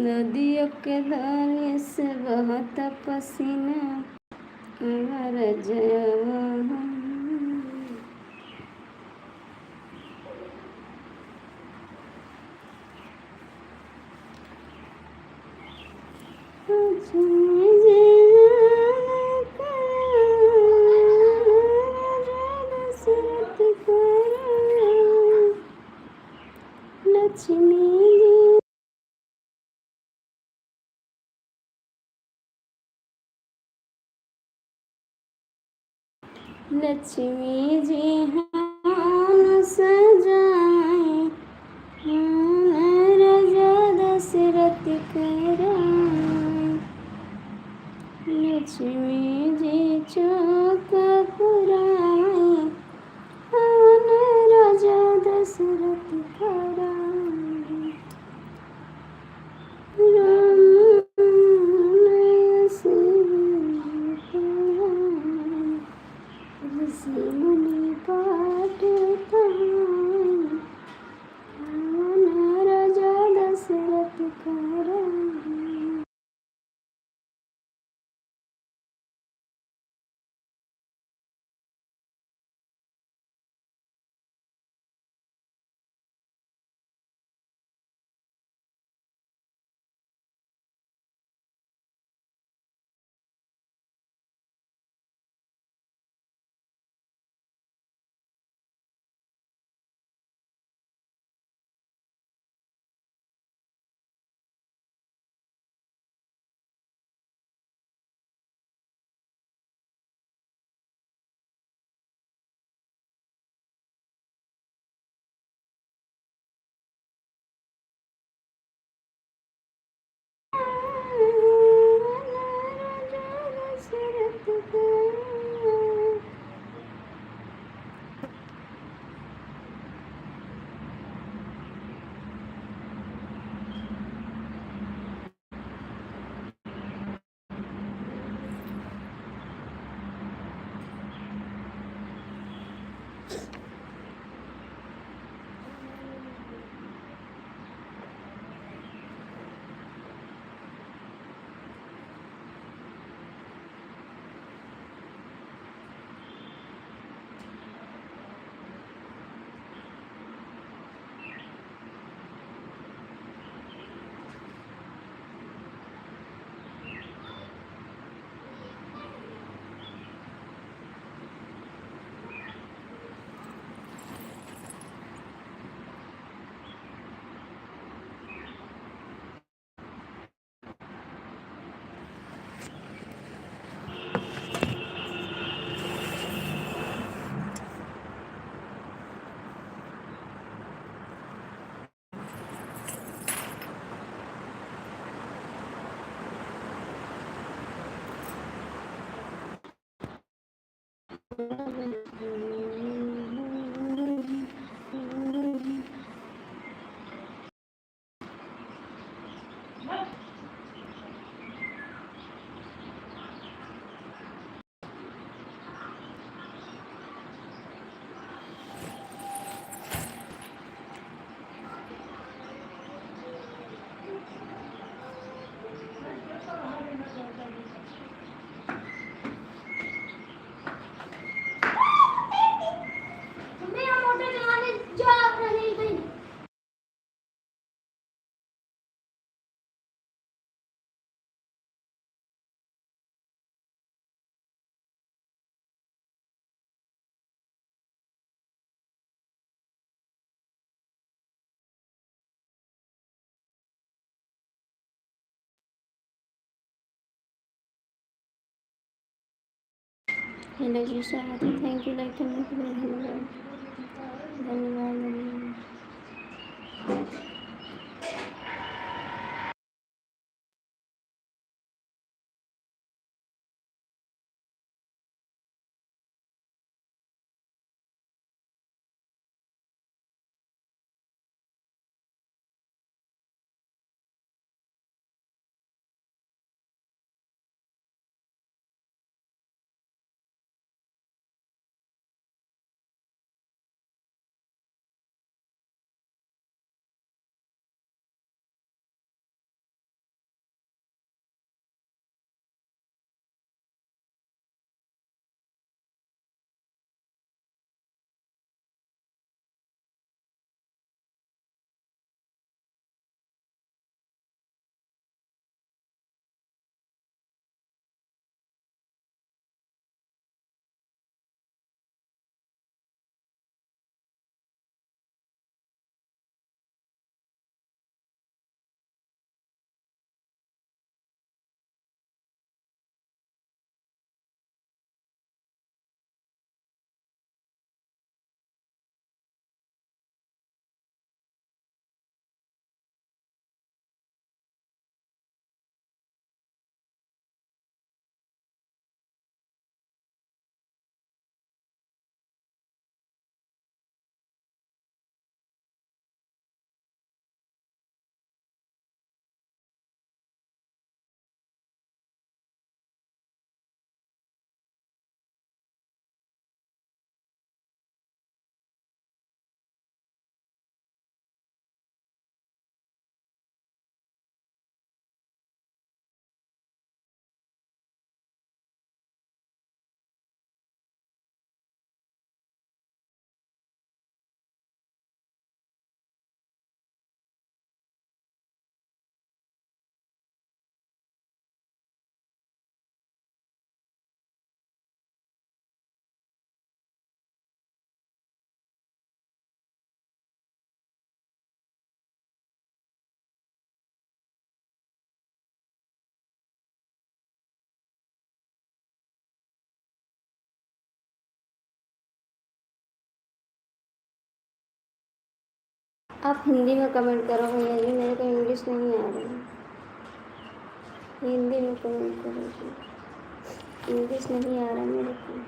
नदियों के धारे से बहता पसीना अमर जवा लक्ष्मी लक्ष्मी जी हान सजाए राजा दशरथ कराए लक्ष्मी जी चौक पुराए राजा दशरथ कराए राम से ऋषि मुनि पाठ कहाए राजा दशरथ कराए हेलो जी स्वागत है थैंक यू लाइक करने के लिए धन्यवाद धन्यवाद धन्यवाद आप हिंदी में कमेंट करो भैया जी, मेरे को इंग्लिश नहीं आ रही है। हिंदी में कमेंट करो जी, इंग्लिश नहीं आ रहा मेरे को।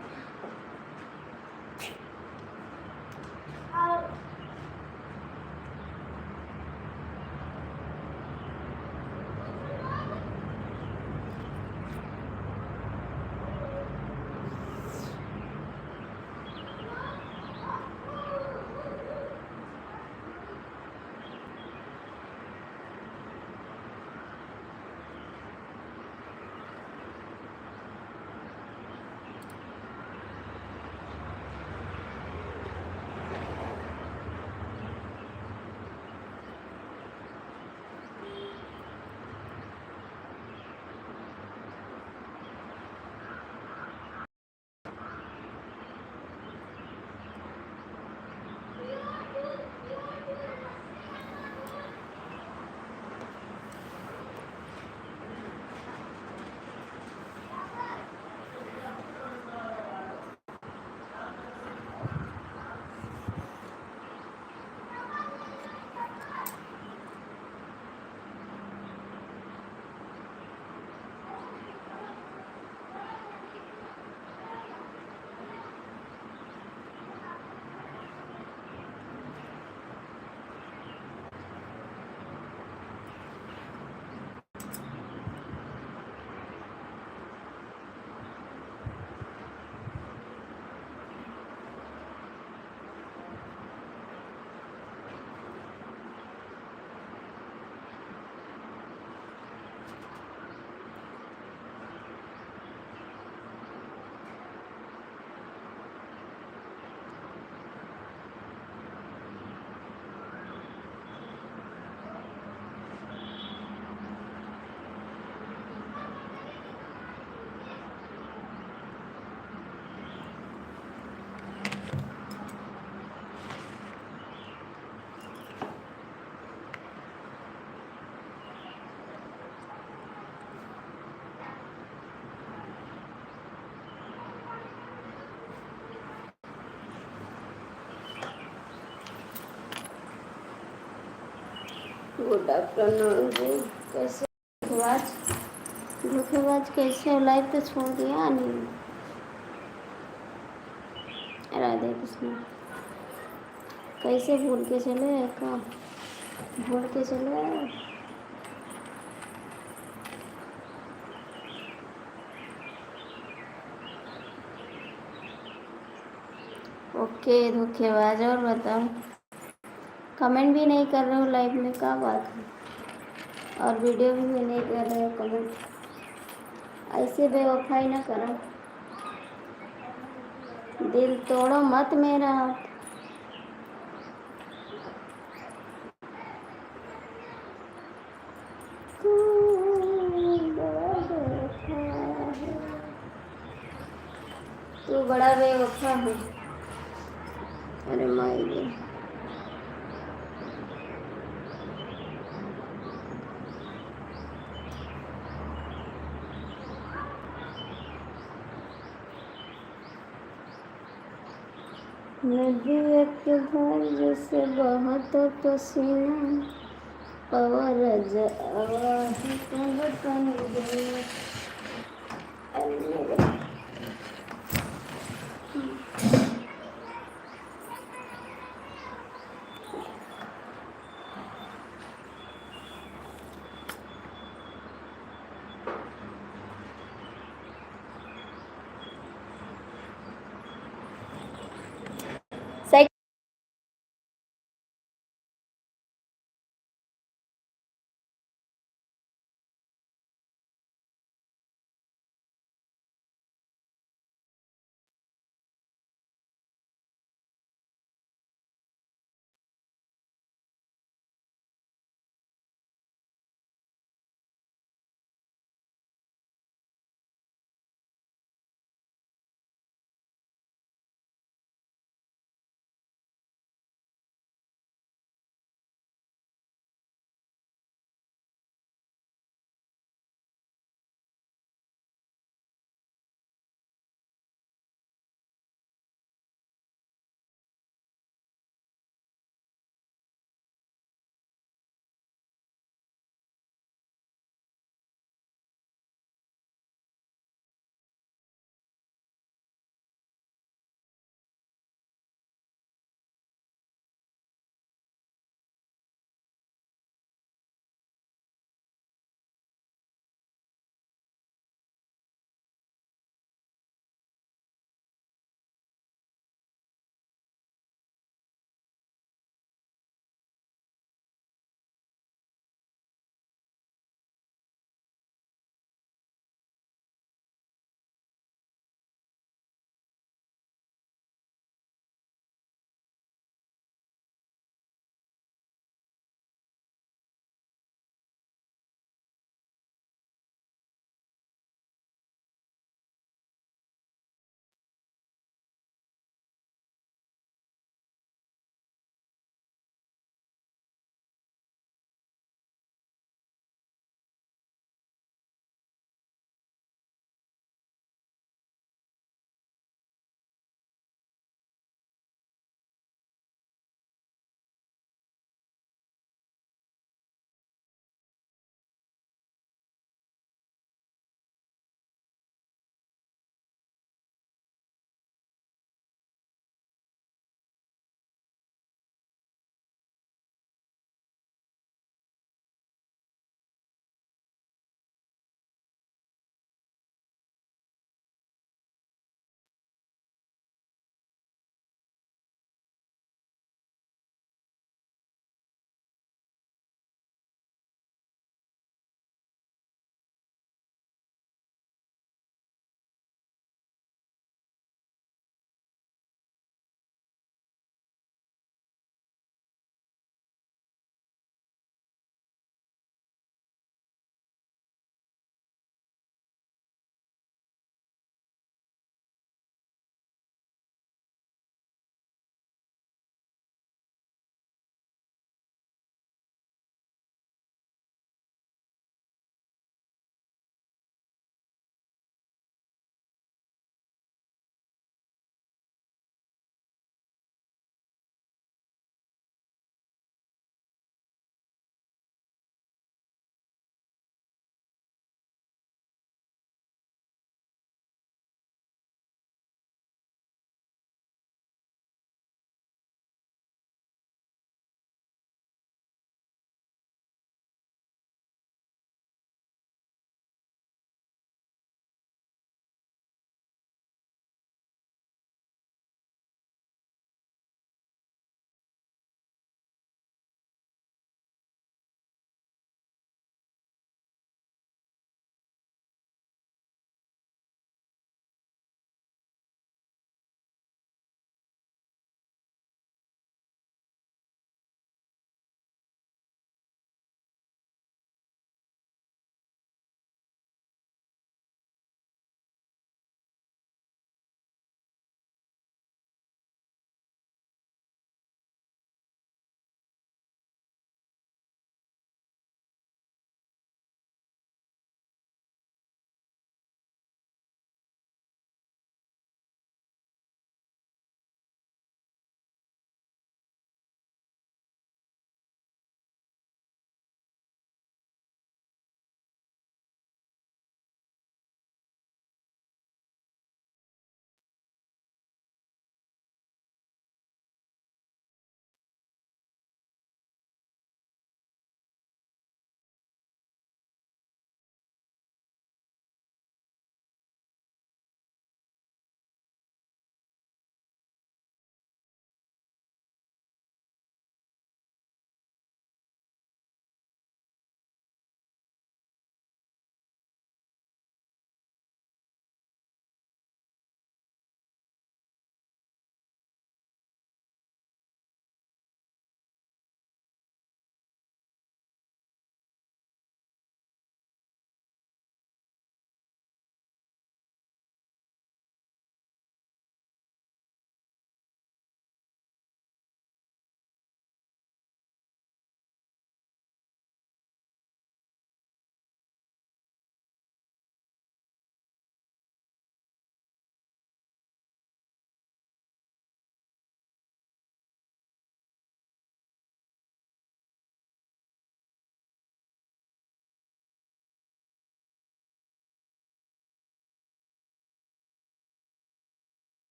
गुड आफ्टरनून जी, कैसे धोखेबाज धोखेबाज कैसे हो? लाइव तो छोड़ दिया नहीं। राधे कृष्ण। कैसे भूल के चले का? भूल के चले। ओके धोखेबाज, और बताओ, कमेंट भी नहीं कर रहे हो लाइव में, क्या बात है? और वीडियो भी नहीं कर रहे हो कमेंट। ऐसे बेवफाई ना करो, दिल तोड़ो मत मेरा। तू बड़ा बेवफा है, तू बड़ा बेवफा है। अरे माई, नदी एक धार जैसे बहुत पसीना, और आवाज कब तन गई। अरे मेरे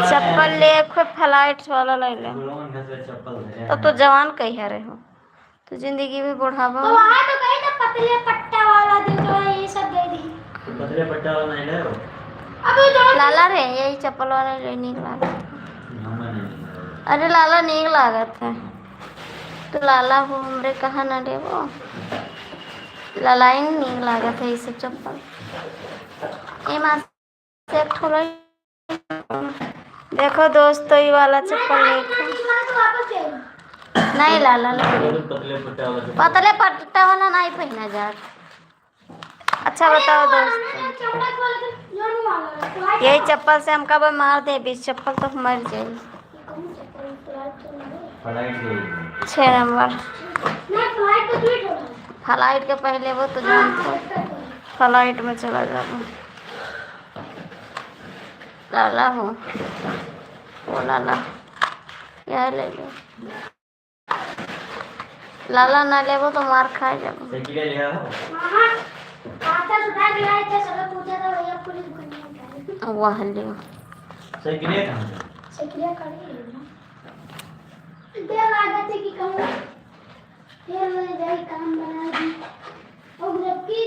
चप्पल ले कोई फ्लाइट वाला ले ले। तब तो जवान कही रहे हो तो जिंदगी में बुढ़ावा तो वहाँ तो गई ना पतले पट्टा वाला जो जो है ये सब गई थी। पतले पट्टा वाला नहीं ले अबे जो लाला रे यही चप्पल वाला ले नीक लागत। अरे लाला नीक लागत है तो लाला हो हमरे कहाँ ना लेबो लालाई नीक लागत है ये सब चप्पल। ये मां से एक ठो देखो दोस्तों ये वाला चप्पल देखो वापस ले नहीं लाला नहीं पतले पट्टा वाला नहीं पहना जात। अच्छा बताओ दोस्त यही चप्पल से हम कब मार दे बीस चप्पल तो मर जाए। 6 नंबर फ्लाइट के पहले वो तो जानते फ्लाइट में चला जाओ। लाला हो ओ लाला यह ले लो लाला ना लेबो तो मार खा जाबो। वाह लियो काम बना दी और जबकि